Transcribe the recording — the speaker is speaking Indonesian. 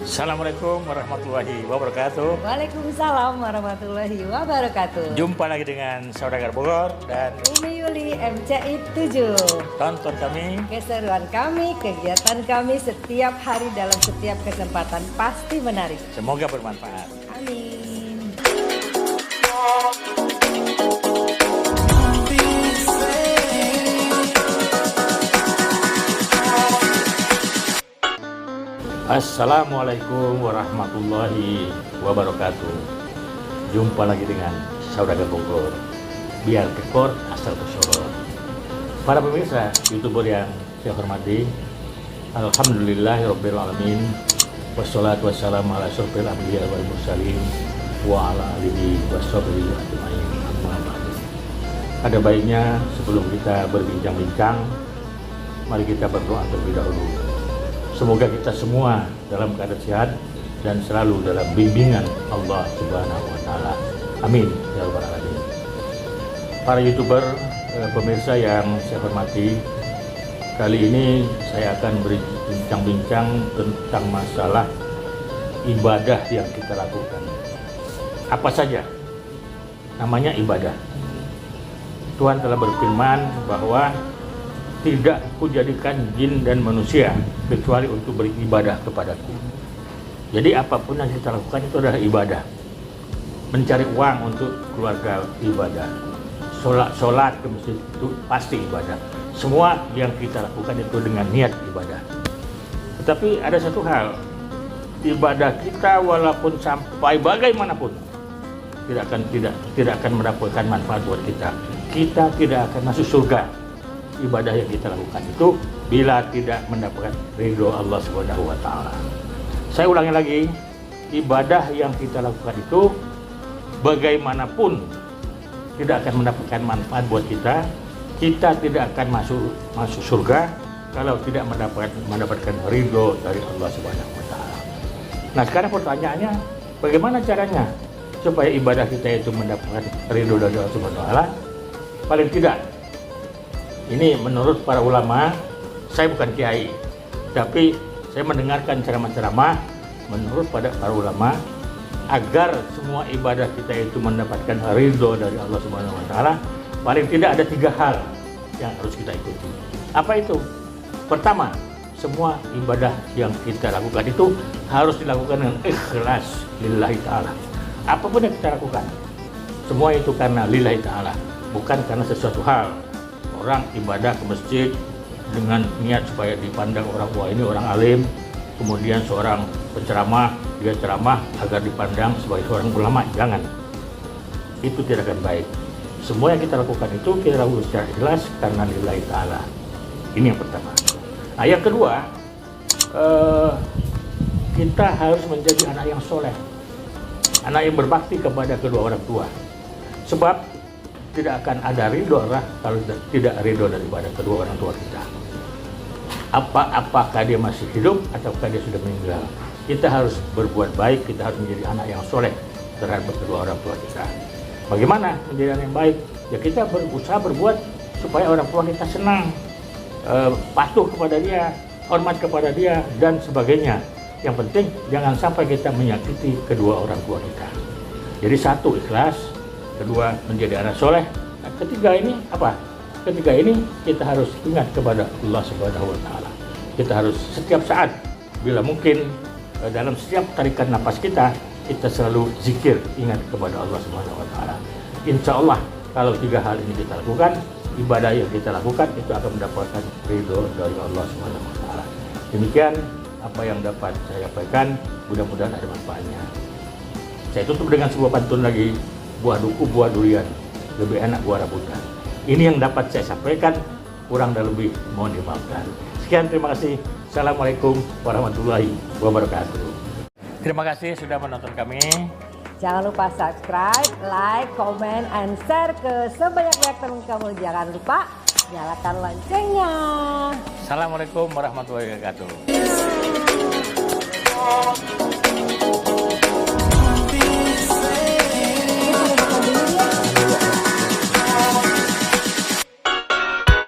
Assalamualaikum warahmatullahi wabarakatuh. Waalaikumsalam warahmatullahi wabarakatuh. Jumpa lagi dengan Saudagar Bogor dan Umi Yuli MCI 7. tonton kami. Keseruan kami, kegiatan kami setiap hari dalam setiap kesempatan pasti menarik. Semoga bermanfaat. Amin. Assalamualaikum warahmatullahi wabarakatuh. Jumpa lagi dengan Saudagar Bogor. Biar tekor asal bersorot. Para pemirsa YouTuber yang saya hormati, alhamdulillahirobbilalamin. Wassalatu wassalamu ala asyrofil anbiya wal mursalin wa ala alihi washabihi ajmain. Amma ba'du. Ada baiknya sebelum kita berbincang-bincang, mari kita berdoa terlebih dahulu. Semoga kita semua dalam keadaan sehat dan selalu dalam bimbingan Allah Subhanahu wa Ta'ala. Amin ya rabbal alamin. Para YouTuber, pemirsa yang saya hormati, kali ini saya akan berbincang-bincang tentang masalah ibadah yang kita lakukan. Apa saja namanya ibadah? Tuhan telah berfirman bahwa tidak kujadikan jin dan manusia kecuali untuk beribadah kepadaku. Jadi apapun yang kita lakukan itu adalah ibadah. Mencari uang untuk keluarga ibadah. Sholat ke masjid itu pasti ibadah. Semua yang kita lakukan itu dengan niat ibadah. Tetapi ada satu hal, ibadah kita walaupun sampai bagaimanapun tidak akan mendapatkan manfaat buat kita. Kita tidak akan masuk surga. Ibadah yang kita lakukan itu bila tidak mendapatkan ridho Allah Subhanahu wa Ta'ala. Saya ulangi lagi, ibadah yang kita lakukan itu bagaimanapun tidak akan mendapatkan manfaat buat kita. Kita tidak akan masuk surga kalau tidak mendapatkan ridho dari Allah Subhanahu wa Ta'ala. Nah, sekarang pertanyaannya, bagaimana caranya supaya ibadah kita itu mendapatkan ridho dari Allah Subhanahu wa Ta'ala? Paling tidak, ini menurut para ulama, saya bukan kiai, tapi saya mendengarkan ceramah-ceramah menurut pada para ulama, agar semua ibadah kita itu mendapatkan ridho dari Allah Subhanahu wa Ta'ala, paling tidak ada 3 hal yang harus kita ikuti. Apa itu? Pertama, semua ibadah yang kita lakukan itu harus dilakukan dengan ikhlas lillahi ta'ala. Apapun yang kita lakukan, semua itu karena lillahi ta'ala, bukan karena sesuatu hal. Orang ibadah ke masjid dengan niat supaya dipandang orang, wah ini orang alim. Kemudian seorang penceramah, dia ceramah agar dipandang sebagai seorang ulama. Jangan, itu tidak akan baik. Semua yang kita lakukan itu kita lakukan secara ikhlas karena lillahi ta'ala. Ini yang pertama. Nah, yang kedua, kita harus menjadi anak yang soleh, anak yang berbakti kepada kedua orang tua. Sebab tidak akan ada ridho Allah kalau tidak ridho daripada kedua orang tua kita. Apakah dia masih hidup ataukah dia sudah meninggal, kita harus berbuat baik, kita harus menjadi anak yang soleh terhadap kedua orang tua kita. Bagaimana menjadi anak yang baik? Ya kita berusaha berbuat supaya orang tua kita senang, patuh kepada dia, hormat kepada dia, dan sebagainya. Yang penting jangan sampai kita menyakiti kedua orang tua kita. Jadi satu, ikhlas. Kedua, menjadi anak soleh. Nah, ketiga ini apa? Ketiga ini kita harus ingat kepada Allah Subhanahu wa Ta'ala. Kita harus setiap saat, bila mungkin dalam setiap tarikan napas kita selalu zikir, ingat kepada Allah Subhanahu wa Ta'ala. Insya Allah, kalau 3 hal ini kita lakukan, ibadah yang kita lakukan itu akan mendapatkan ridho dari Allah Subhanahu wa Ta'ala. Demikian apa yang dapat saya sampaikan, mudah-mudahan ada manfaatnya. Saya tutup dengan sebuah pantun lagi. Buah duku, buah durian, lebih enak buah rambutan. Ini yang dapat saya sampaikan, kurang dan lebih mohon dimaafkan. Sekian, terima kasih. Assalamualaikum warahmatullahi wabarakatuh. Terima kasih sudah menonton kami. Jangan lupa subscribe, like, comment, and share ke sebanyak-banyak teman kamu. Jangan lupa nyalakan loncengnya. Assalamualaikum warahmatullahi wabarakatuh.